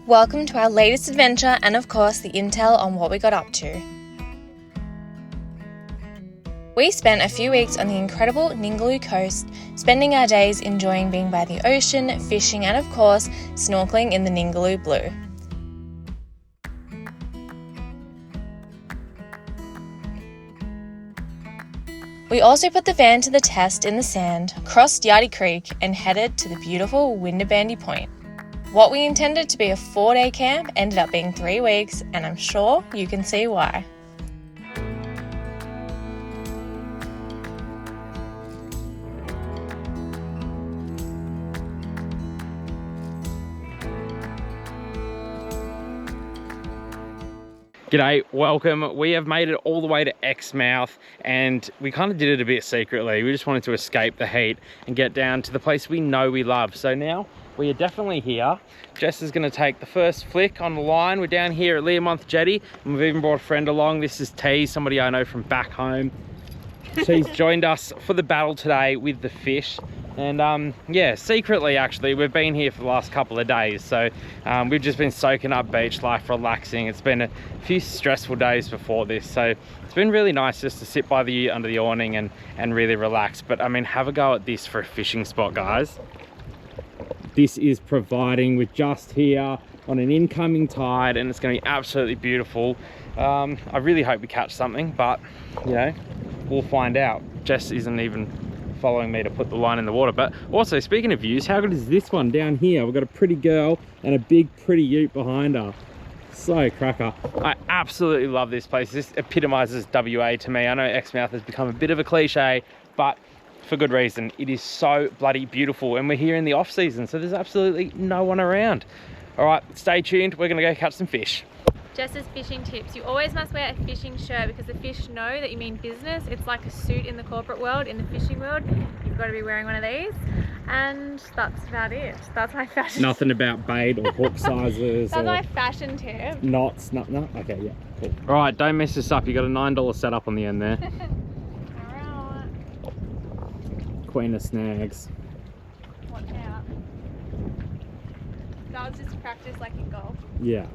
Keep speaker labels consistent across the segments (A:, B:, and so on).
A: Welcome to our latest adventure and of course the intel on what we got up to. We spent a few weeks on the incredible Ningaloo coast, spending our days enjoying being by the ocean, fishing and of course snorkelling in the Ningaloo Blue. We also put the van to the test in the sand, crossed Yardie Creek and headed to the beautiful Winderabandi Point. What we intended to be a 4-day camp ended up being 3 weeks, and I'm sure you can see why.
B: G'day, welcome. We have made it all the way to Exmouth and we kind of did it a bit secretly. We just wanted to escape the heat and get down to the place we know we love. So now we are definitely here. Jess is going to take the first flick on the line. We're down here at Learmonth Jetty and we've even brought a friend along. This is T, somebody I know from back home. She's joined us for the battle today with the fish. And yeah, secretly actually, we've been here for the last couple of days. So we've just been soaking up beach life, relaxing. It's been a few stressful days before this. So it's been really nice just to sit under the awning and really relax. But I mean, have a go at this for a fishing spot, guys. This is providing with just here on an incoming tide and it's going to be absolutely beautiful. I really hope we catch something, but you know, we'll find out. Jess isn't even following me to put the line in the water. But also, speaking of views, how good is this one down here? We've got a pretty girl and a big pretty ute behind her. So cracker. I absolutely love this place. This epitomizes WA to me. I know Exmouth has become a bit of a cliche, but for good reason. It is so bloody beautiful and we're here in the off season, so there's absolutely no one around. All right, stay tuned. We're gonna go catch some fish.
C: Jess's fishing tips. You always must wear a fishing shirt because the fish know that you mean business. It's like a suit in the corporate world. In the fishing world, you've got to be wearing one of these. And that's about it. That's my fashion.
B: Nothing about bait or hook sizes.
C: That's my fashion tip.
B: Knots, no, okay, yeah, cool. All right, don't mess this up. You got a $9 setup on the end there.
C: All right.
B: Queen of snags.
C: Watch out. That was just practice like in golf.
B: Yeah.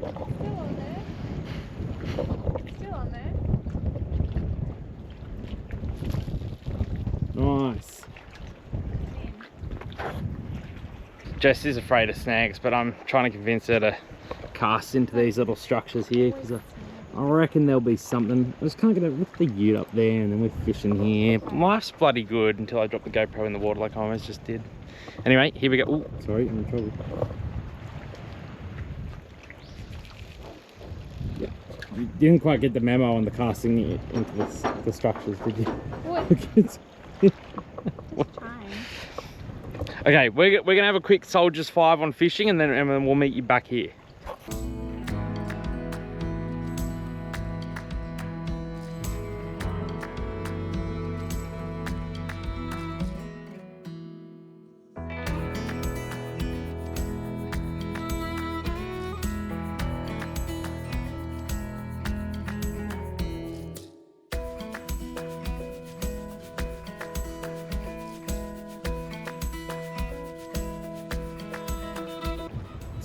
C: Still on there. Still on there.
B: Nice. Jess is afraid of snags, but I'm trying to convince her to cast into these little structures here because I reckon there'll be something. I just can't get it with the ute up there and then we're fishing here. Life's bloody good until I drop the GoPro in the water like I almost just did. Anyway, here we go. Oh, sorry, I'm in trouble. Yeah, you didn't quite get the memo on the casting into the structures, did you?
C: What?
B: Okay, we're gonna have a quick Soldiers 5 on fishing and then we'll meet you back here.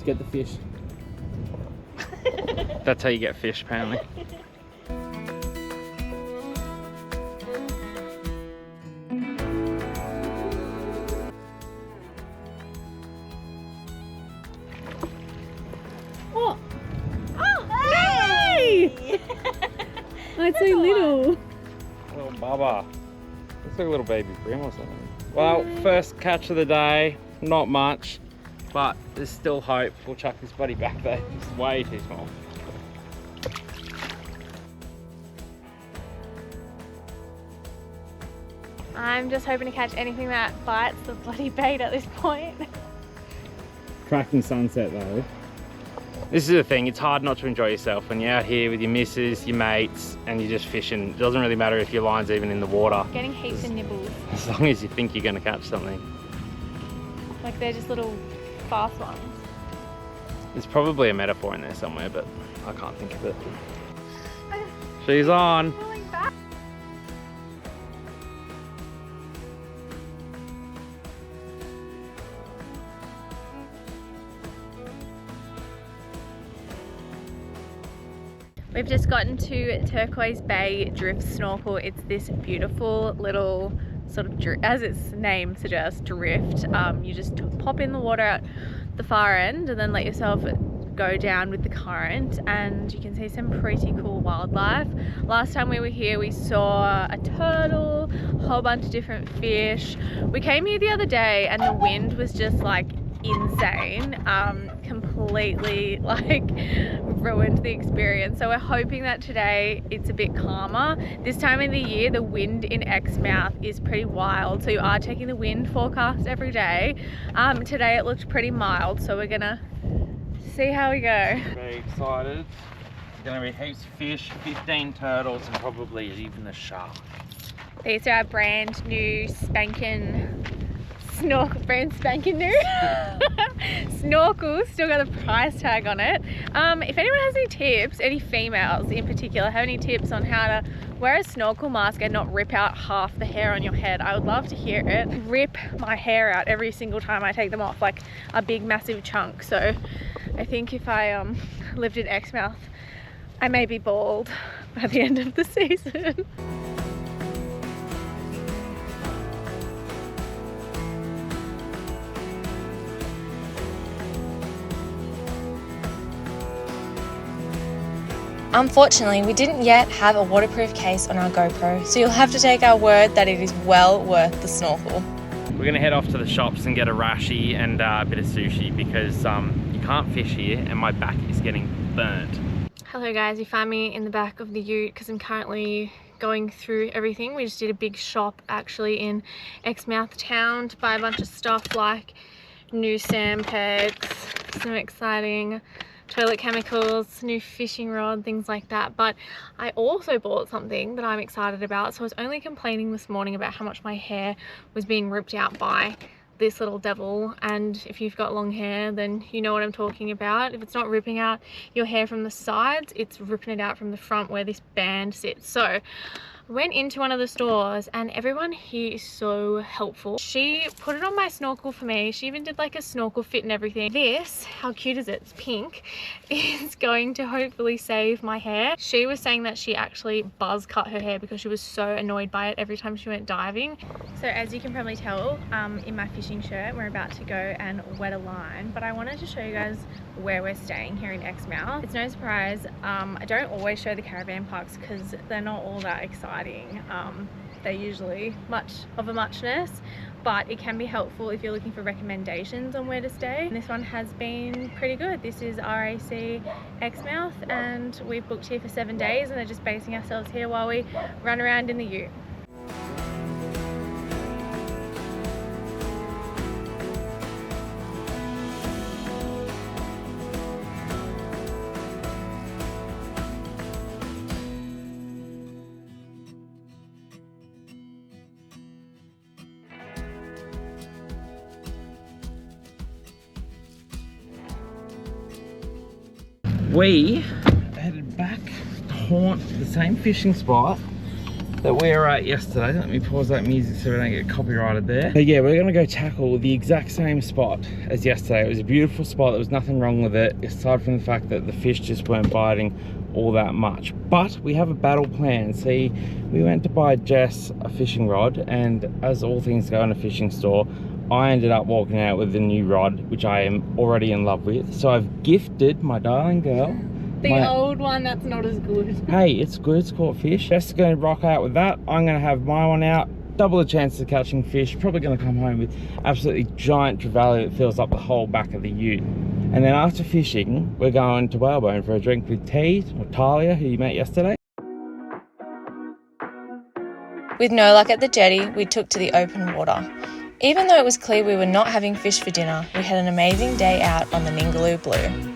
B: Get the fish. That's how you get fish, apparently.
C: Oh! Oh! Hey! Oh, it's so little.
B: Little bubba. Looks like a little baby brim or something. Well, first catch of the day. Not much. But there's still hope. We'll chuck this buddy back there. It's way too small.
C: I'm just hoping to catch anything that bites the bloody bait at this point.
B: Cracking sunset though. This is the thing, it's hard not to enjoy yourself when you're out here with your missus, your mates, and you're just fishing. It doesn't really matter if your line's even in the water.
C: Getting heaps of nibbles.
B: As long as you think you're going to catch something.
C: Like they're just little fast ones.
B: There's probably a metaphor in there somewhere, but I can't think of it. She's on.
C: We've just gotten to Turquoise Bay Drift Snorkel. It's this beautiful little sort of, as its name suggests, drift. You just pop in the water at the far end and then let yourself go down with the current, and you can see some pretty cool wildlife. Last time we were here we saw a turtle, a whole bunch of different fish. We came here the other day and the wind was just like insane, completely like ruined the experience. So we're hoping that today it's a bit calmer. This time of the year the wind in Exmouth is pretty wild, so you are checking the wind forecast every day. Today it looked pretty mild, so we're gonna see how we go.
B: Very excited. There's gonna be heaps of fish, 15 turtles, and probably even a shark.
C: These are our brand new spanking snorkel, brand spanking new snorkel. Still got a price tag on it. If anyone has any tips, any females in particular have any tips on how to wear a snorkel mask and not rip out half the hair on your head, I would love to hear it. Rip my hair out every single time I take them off, like a big massive chunk. So I think if I lived in Exmouth, I may be bald by the end of the season.
A: Unfortunately, we didn't yet have a waterproof case on our GoPro, so you'll have to take our word that it is well worth the snorkel.
B: We're gonna head off to the shops and get a rashi and a bit of sushi because you can't fish here and my back is getting burnt.
C: Hello guys, you find me in the back of the ute because I'm currently going through everything. We just did a big shop actually in Exmouth town to buy a bunch of stuff like new sand pegs, some exciting toilet chemicals, new fishing rod, things like that. But I also bought something that I'm excited about. So I was only complaining this morning about how much my hair was being ripped out by this little devil, and if you've got long hair then you know what I'm talking about. If it's not ripping out your hair from the sides, it's ripping it out from the front where this band sits. So I went into one of the stores and everyone here is so helpful. She put it on my snorkel for me. She even did like a snorkel fit and everything. This, how cute is it? It's pink. Is going to hopefully save my hair. She was saying that she actually buzz cut her hair because she was so annoyed by it every time she went diving. So as you can probably tell, in my fishing shirt, we're about to go and wet a line, but I wanted to show you guys where we're staying here in Exmouth. It's no surprise, I don't always show the caravan parks because they're not all that exciting. They're usually much of a muchness, but it can be helpful if you're looking for recommendations on where to stay. And this one has been pretty good. This is RAC Exmouth and we've booked here for 7 days and they're just basing ourselves here while we run around in the ute.
B: We headed back to haunt the same fishing spot that we were at yesterday. Let me pause that music so we don't get copyrighted there. But yeah, we're gonna go tackle the exact same spot as yesterday. It was a beautiful spot. There was nothing wrong with it, aside from the fact that the fish just weren't biting all that much. But we have a battle plan. See, we went to buy Jess a fishing rod, and as all things go in a fishing store, I ended up walking out with the new rod, which I am already in love with. So I've gifted my darling girl
C: The old one that's not as good.
B: Hey, it's good, it's caught fish. Jess is going to rock out with that. I'm going to have my one out. Double the chances of catching fish. Probably going to come home with absolutely giant trevally that fills up the whole back of the ute. And then after fishing, we're going to Whalebone for a drink with T, or Talia, who you met yesterday.
A: With no luck at the jetty, we took to the open water. Even though it was clear we were not having fish for dinner, we had an amazing day out on the Ningaloo Blue.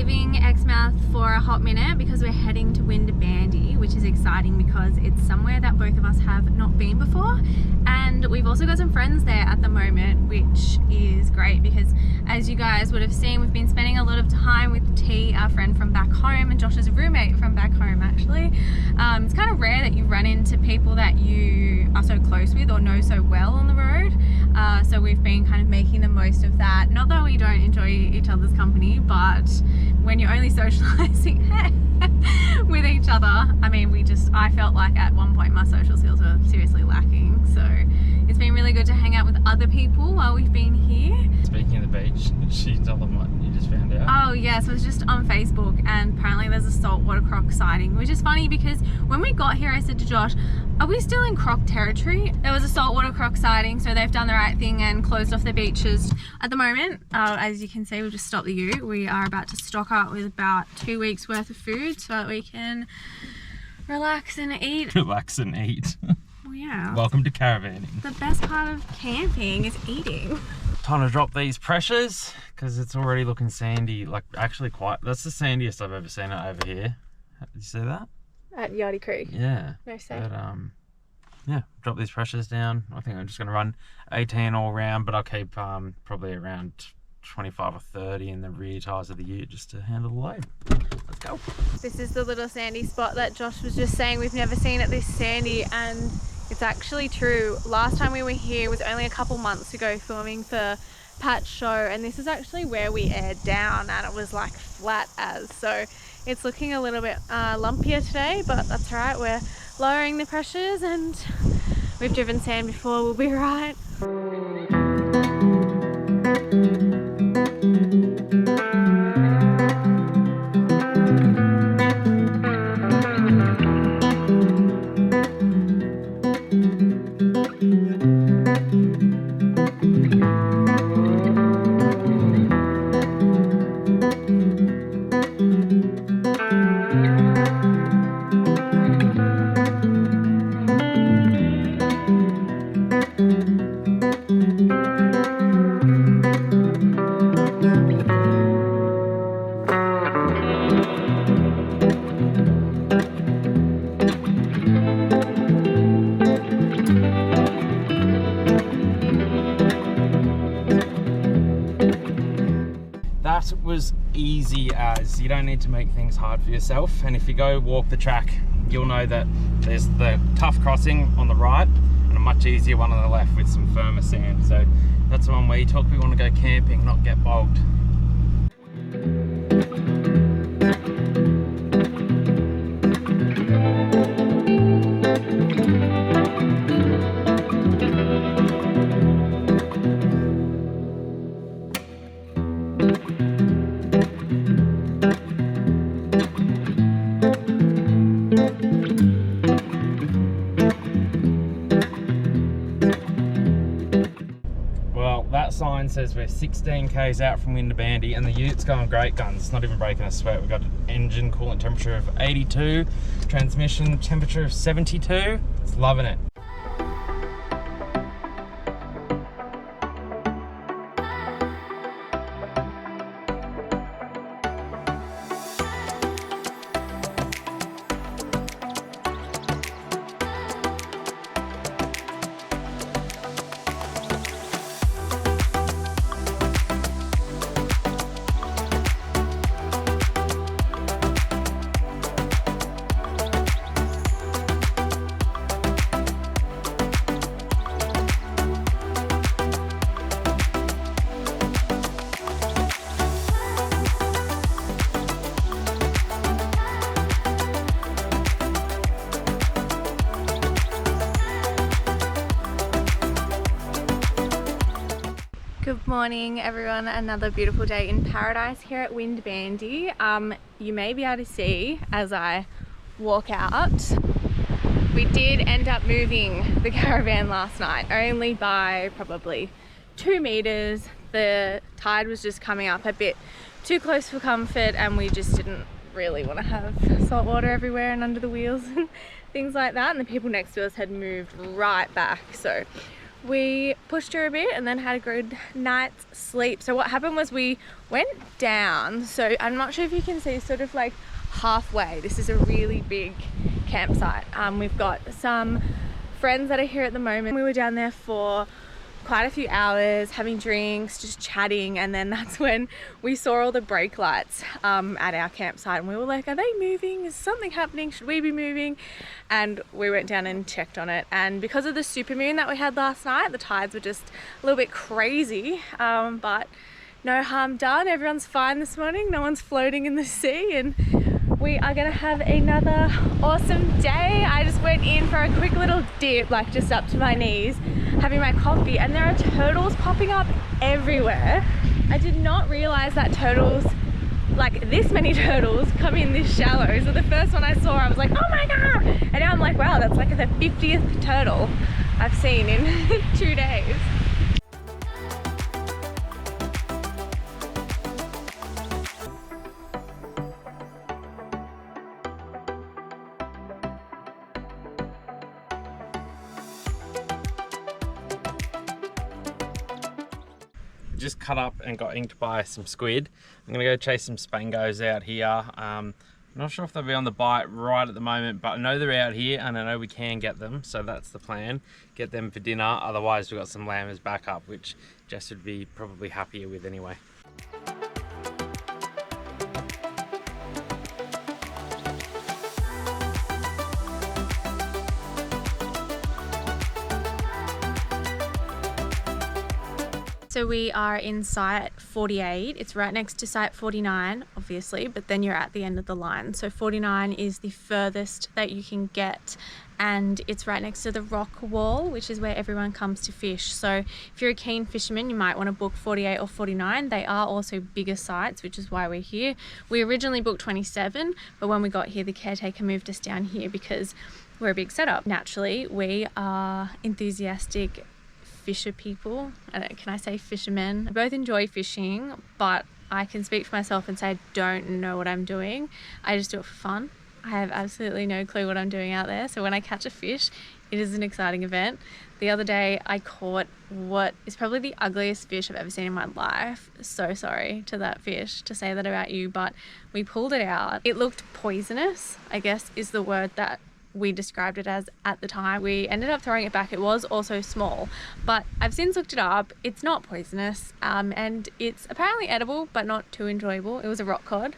C: leaving Exmouth for a hot minute because we're heading to Winderabandi, which is exciting because it's somewhere that both of us have not been before, and we've also got some friends there at the moment, which is great because, as you guys would have seen, we've been spending a lot of time with T, our friend from back home, and Josh's roommate from back home actually. It's kind of rare that you run into people that you are so close with or know so well on the road, so we've been kind of making the most of that. Not that we don't enjoy each other's company, but when you're only socializing with each other, I mean, I felt like at one point my social skills were seriously lacking, so it's been really good to hang out with other people while we've been here.
B: Speaking of the beach, she told them what you just found out.
C: Oh yes, it was just on Facebook, and apparently there's a saltwater croc sighting, which is funny because when we got here I said to Josh, are we still in croc territory? There was a saltwater croc sighting, so they've done the right thing and closed off the beaches. At the moment, as you can see, we've just stopped the ute. We are about to stock up with about 2 weeks worth of food so that we can relax and eat.
B: Relax and eat.
C: Well, yeah.
B: Welcome to caravanning.
C: The best part of camping is eating.
B: Time to drop these pressures because it's already looking sandy. Like, actually that's the sandiest I've ever seen it over here. Did you see that?
C: At Yachty Creek.
B: Yeah.
C: No say.
B: But, yeah, drop these pressures down. I think I'm just going to run 18 all round, but I'll keep probably around 25 or 30 in the rear tyres of the ute just to handle the load. Let's go.
C: This is the little sandy spot that Josh was just saying we've never seen it this sandy, and it's actually true. Last time we were here was only a couple months ago filming for Pat's show, and this is actually where we aired down, and it was like flat as. So it's looking a little bit lumpier today, but that's all right. We're lowering the pressures and we've driven sand before, we'll be right.
B: That was easy as. You don't need to make things hard for yourself, and if you go walk the track, you'll know that there's the tough crossing on the right and a much easier one on the left with some firmer sand. So that's the one where you talk we want to go camping, not get bogged. Sign says we're 16 k's out from Winderabandi, and the ute's going great guns. It's not even breaking a sweat. We've got an engine coolant temperature of 82, transmission temperature of 72. It's loving it.
C: Good morning everyone, another beautiful day in paradise here at Winderabandi. You may be able to see as I walk out, we did end up moving the caravan last night, only by probably 2 meters. The tide was just coming up a bit too close for comfort, and we just didn't really want to have salt water everywhere and under the wheels and things like that, and the people next to us had moved right back, so we pushed her a bit and then had a good night's sleep. So what happened was we went down. So I'm not sure if you can see, sort of like halfway. This is a really big campsite. We've got some friends that are here at the moment. We were down there for quite a few hours having drinks, just chatting, and then that's when we saw all the brake lights at our campsite, and we were like, are they moving? Is something happening? Should we be moving? And we went down and checked on it, and because of the supermoon that we had last night, the tides were just a little bit crazy, but no harm done. Everyone's fine this morning. No one's floating in the sea, and we are gonna have another awesome day. I just went in for a quick little dip, like just up to my knees, having my coffee, and there are turtles popping up everywhere. I did not realize that turtles, like this many turtles, come in this shallow. So the first one I saw, I was like, oh my God. And now I'm like, wow, that's like the 50th turtle I've seen in 2 days.
B: Just cut up and got inked by some squid. I'm gonna go chase some spangos out here. I'm not sure if they'll be on the bite right at the moment, but I know they're out here and I know we can get them, so that's the plan. Get them for dinner, otherwise we've got some lamb as backup, which Jess would be probably happier with anyway.
C: So we are in site 48. It's right next to site 49, obviously, but then you're at the end of the line. So 49 is the furthest that you can get, and it's right next to the rock wall, which is where everyone comes to fish. So if you're a keen fisherman, you might want to book 48 or 49. They are also bigger sites, which is why we're here. We originally booked 27, but when we got here, the caretaker moved us down here because we're a big setup. Naturally, we are enthusiastic fisher people. Can I say fishermen? I both enjoy fishing, but I can speak for myself and say I don't know what I'm doing. I just do it for fun. I have absolutely no clue what I'm doing out there. So when I catch a fish, it is an exciting event. The other day I caught what is probably the ugliest fish I've ever seen in my life. So sorry to that fish to say that about you, but we pulled it out. It looked poisonous, I guess is the word that we described it as at the time. We ended up throwing it back. It was also small, but I've since looked it up. It's not poisonous, and it's apparently edible, but not too enjoyable. It was a rock cod.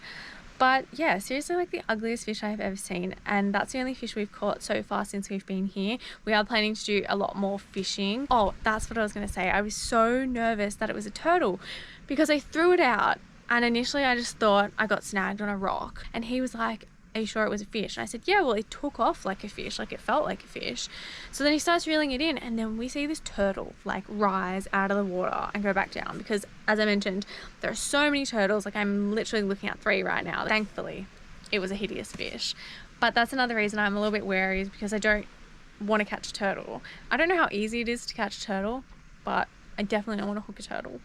C: But yeah, seriously, like the ugliest fish I've ever seen, and that's the only fish we've caught so far since we've been here. We are planning to do a lot more fishing. Oh, that's what I was going to say. I was so nervous that it was a turtle because I threw it out, and initially I just thought I got snagged on a rock, and he was like, are you sure it was a fish? And I said, yeah, well, it took off like a fish, like it felt like a fish. So then he starts reeling it in, and then we see this turtle like rise out of the water and go back down because, as I mentioned, there are so many turtles. Like I'm literally looking at 3 right now. Thankfully, it was a hideous fish. But that's another reason I'm a little bit wary, is because I don't want to catch a turtle. I don't know how easy it is to catch a turtle, but I definitely don't want to hook a turtle.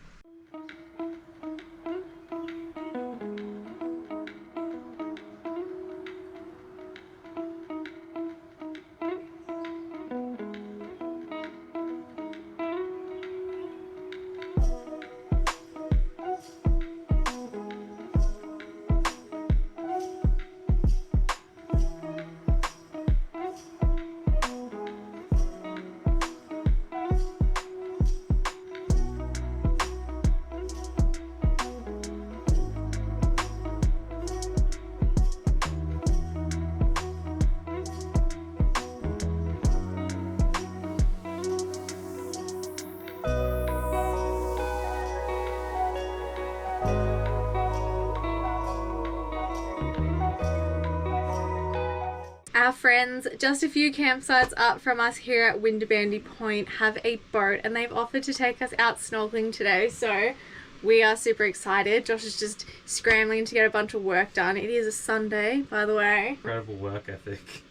C: Our friends, just a few campsites up from us here at Winderabandi Point, have a boat, and they've offered to take us out snorkeling today, so we are super excited. Josh is just scrambling to get a bunch of work done. It is a Sunday, by the way.
B: Incredible work ethic.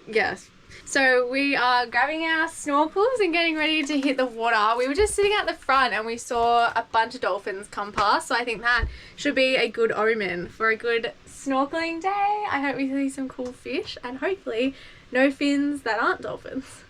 C: Yes. So we are grabbing our snorkels and getting ready to hit the water. We were just sitting at the front and we saw a bunch of dolphins come past, so I think that should be a good omen for a good snorkeling day. I hope we see some cool fish and hopefully no fins that aren't dolphins.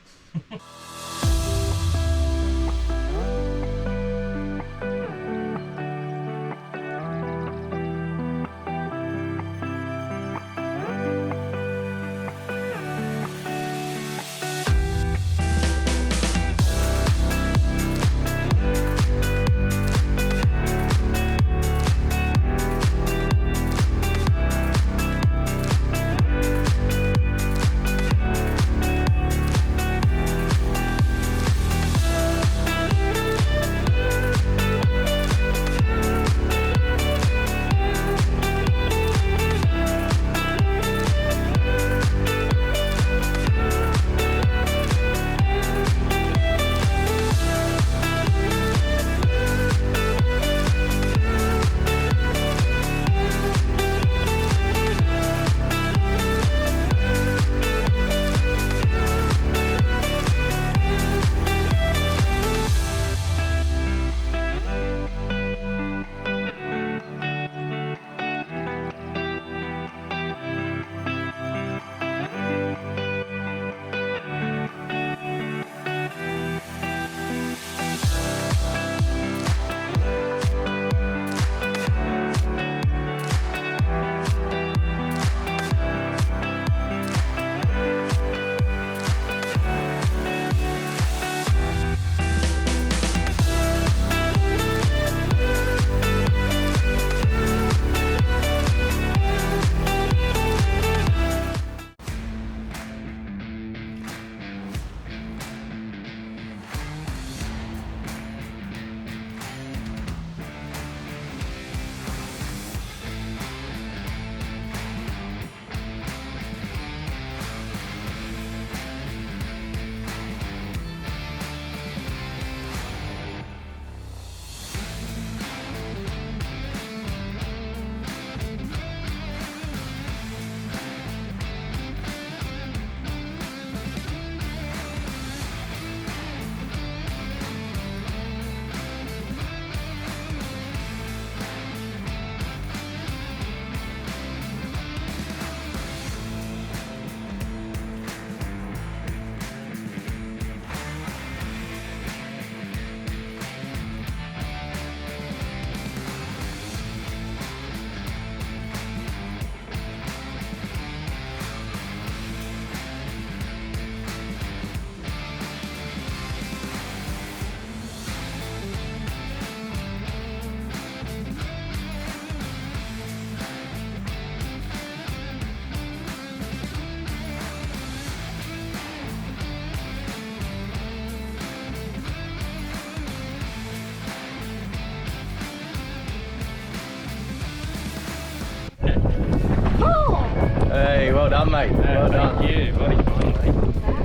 D: done, mate. Well done.
B: Thank you, buddy.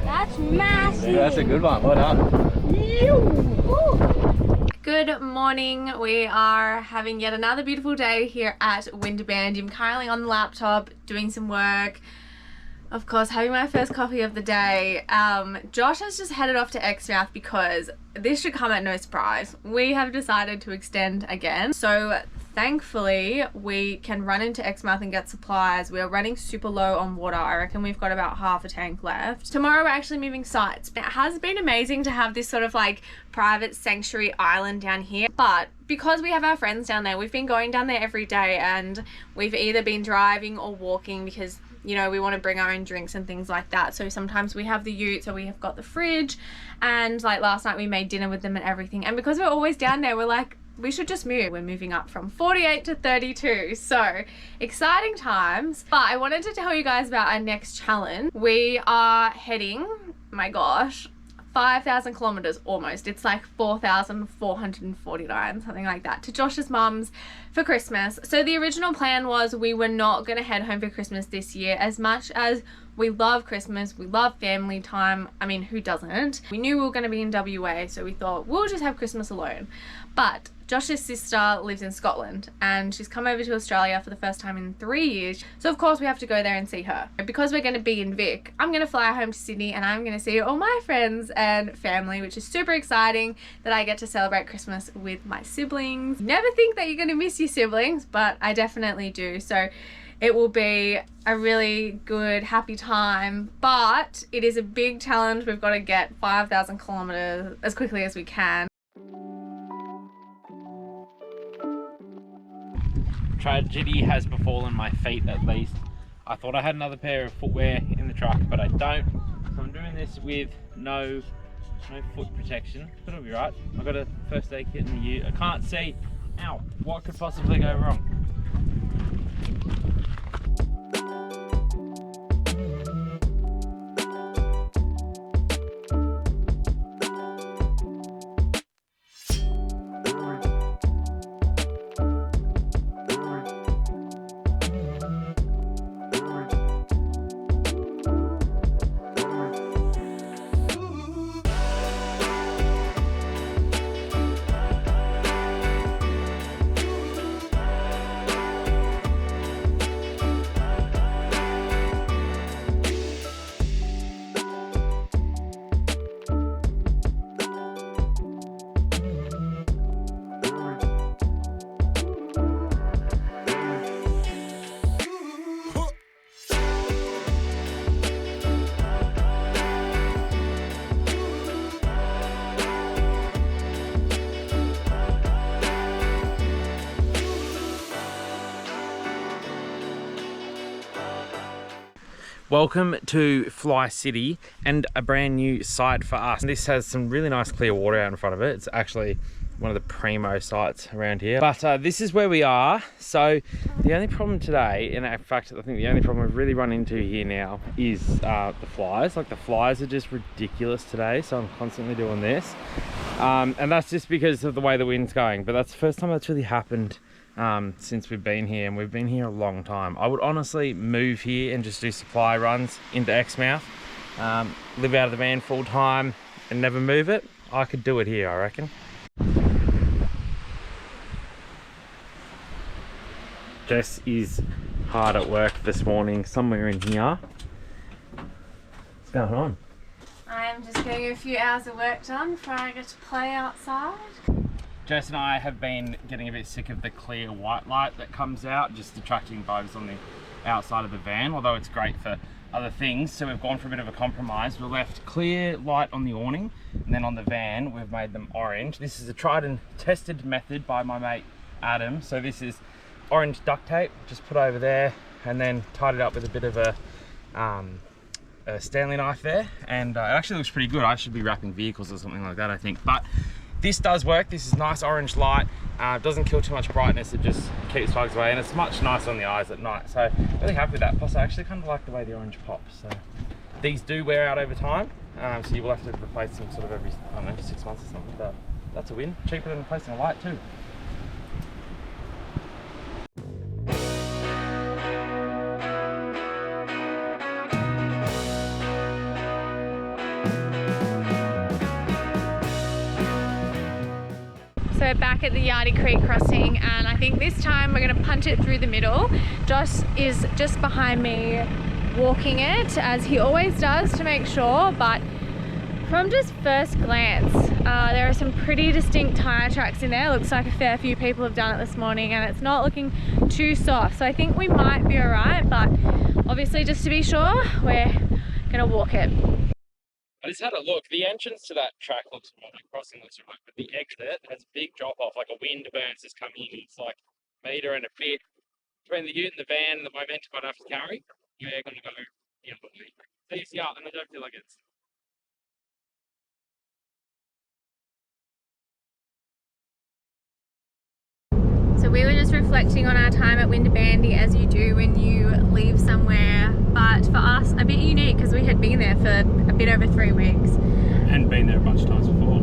E: That's massive.
D: Yeah, that's a good one. Well done.
C: Good morning. We are having yet another beautiful day here at Winderabandi. I'm currently on the laptop doing some work. Of course, having my first coffee of the day. Josh has just headed off to Exmouth because this should come at no surprise. We have decided to extend again. So thankfully, we can run into Exmouth and get supplies. We are running super low on water. I reckon we've got about half a tank left. Tomorrow, we're actually moving sites. It has been amazing to have this sort of like private sanctuary island down here. But because we have our friends down there, we've been going down there every day and we've either been driving or walking because, you know, we want to bring our own drinks and things like that. So sometimes we have the ute, so we have got the fridge, and like last night we made dinner with them and everything. And because we're always down there, we're like, we should just move. We're moving up from 48 to 32. So exciting times. But I wanted to tell you guys about our next challenge. We are heading, my gosh, 5,000 kilometers almost. It's like 4,449, something like that, to Josh's mum's for Christmas. So the original plan was we were not going to head home for Christmas this year. As much as we love Christmas, we love family time. I mean, who doesn't? We knew we were going to be in WA, so we thought we'll just have Christmas alone. But Josh's sister lives in Scotland and she's come over to Australia for the first time in 3 years. So of course we have to go there and see her. Because we're going to be in Vic, I'm going to fly home to Sydney and I'm going to see all my friends and family, which is super exciting that I get to celebrate Christmas with my siblings. Never think that you're going to miss your siblings, but I definitely do. So it will be a really good, happy time, but it is a big challenge. We've got to get 5,000 kilometers as quickly as we can.
B: Tragedy has befallen my feet, at least. I thought I had another pair of footwear in the truck, but I don't. So I'm doing this with no foot protection, but it'll be right. I've got a first aid kit in the ute. I can't see. Ow, what could possibly go wrong? Welcome to Fly City and a brand new site for us. This has some really nice clear water out in front of it. It's actually one of the primo sites around here. But this is where we are. So the only problem today, and in fact I think the only problem we've really run into here now is the flies. Like the flies are just ridiculous today, so I'm constantly doing this. And that's just because of the way the wind's going. But that's the first time that's really happened since we've been here, and we've been here a long time. I would honestly move here and just do supply runs into Exmouth, live out of the van full time and never move it. I could do it here, I reckon. Jess is hard at work this morning, somewhere in here. What's going on?
C: I'm just getting a few hours of work done before I get to play outside.
B: Jess and I have been getting a bit sick of the clear white light that comes out, just attracting bugs on the outside of the van, although it's great for other things. So we've gone for a bit of a compromise. We left clear light on the awning, and then on the van we've made them orange. This is a tried and tested method by my mate Adam. So this is orange duct tape, just put over there, and then tied it up with a bit of a Stanley knife there, and it actually looks pretty good. I should be wrapping vehicles or something like that, I think. But this does work. This is nice orange light. It doesn't kill too much brightness. It just keeps bugs away, and it's much nicer on the eyes at night. So really happy with that. Plus I actually kind of like the way the orange pops. So these do wear out over time. So you will have to replace them sort of every, I don't know, 6 months or something. But that's a win. Cheaper than replacing a light too.
C: So we're back at the Yardie Creek crossing, and I think this time we're gonna punch it through the middle. Josh is just behind me walking it, as he always does, to make sure, but from just first glance, there are some pretty distinct tyre tracks in there. Looks like a fair few people have done it this morning, and it's not looking too soft. So I think we might be all right, but obviously just to be sure, we're gonna walk it.
B: I just had a look. The entrance to that track looks right, the crossing looks right, but the exit has a big drop off, like a wind burns has come in. It's like a metre and a bit between the ute and the van and the momentum I'd have to carry. We're going to go the other way. So yeah, and I don't feel like it's.
C: So we were just reflecting on our time at Winderabandi, as you do when you leave somewhere, but for us a bit unique because we had been there for a bit over 3 weeks.
B: And been there a bunch of times before.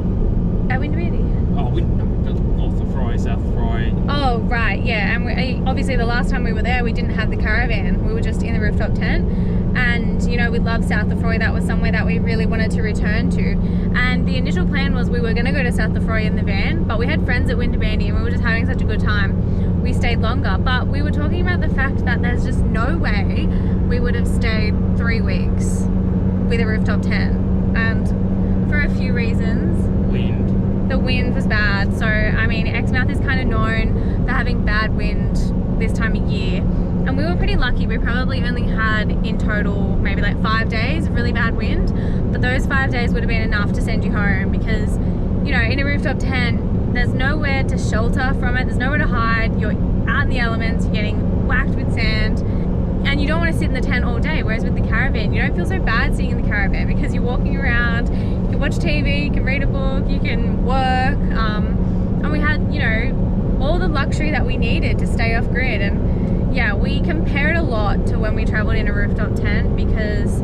C: At Winderabandi?
B: Oh, north of Fry, south of Fry.
C: Oh right, yeah, and obviously the last time we were there we didn't have the caravan, we were just in the rooftop tent. And you know, we love South Lefroy. That was somewhere that we really wanted to return to. And the initial plan was we were going to go to South Lefroy in the van, but we had friends at Winderabandi and we were just having such a good time. We stayed longer, but we were talking about the fact that there's just no way we would have stayed 3 weeks with a rooftop tent. And for a few reasons.
B: Wind.
C: The wind was bad. So, I mean, Exmouth is kind of known for having bad wind this time of year. And we were pretty lucky. We probably only had in total maybe like 5 days of really bad wind, but those 5 days would have been enough to send you home because, you know, in a rooftop tent, there's nowhere to shelter from it, there's nowhere to hide, you're out in the elements, you're getting whacked with sand, and you don't want to sit in the tent all day. Whereas with the caravan, you don't feel so bad sitting in the caravan because you're walking around, you can watch TV, you can read a book, you can work, and we had, you know, all the luxury that we needed to stay off grid. And yeah, we compared a lot to when we traveled in a rooftop tent, because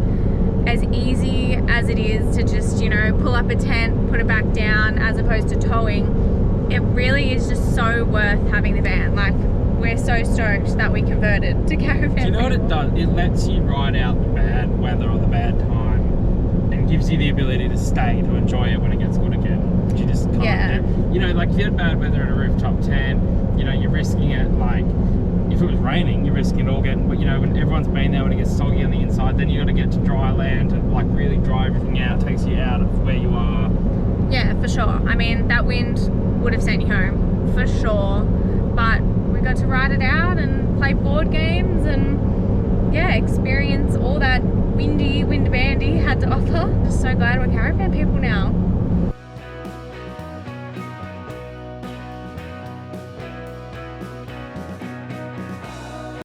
C: as easy as it is to just, you know, pull up a tent, put it back down, as opposed to towing, it really is just so worth having the van. Like, we're so stoked that we converted to caravan.
B: Do you know what it does? It lets you ride out the bad weather or the bad time and gives you the ability to stay, to enjoy it when it gets good again. Which you just can't do. You know, like if you had bad weather in a rooftop tent, you know, you're risking it. Like, if it was raining, you're risking it all getting, but you know, when everyone's been there, when it gets soggy on the inside, then you got to get to dry land and like really dry everything out. It takes you out of where you are.
C: Yeah, for sure. I mean, that wind would have sent you home for sure, but we got to ride it out and play board games and yeah, experience all that Winderabandi had to offer. Just so glad we're caravan people now.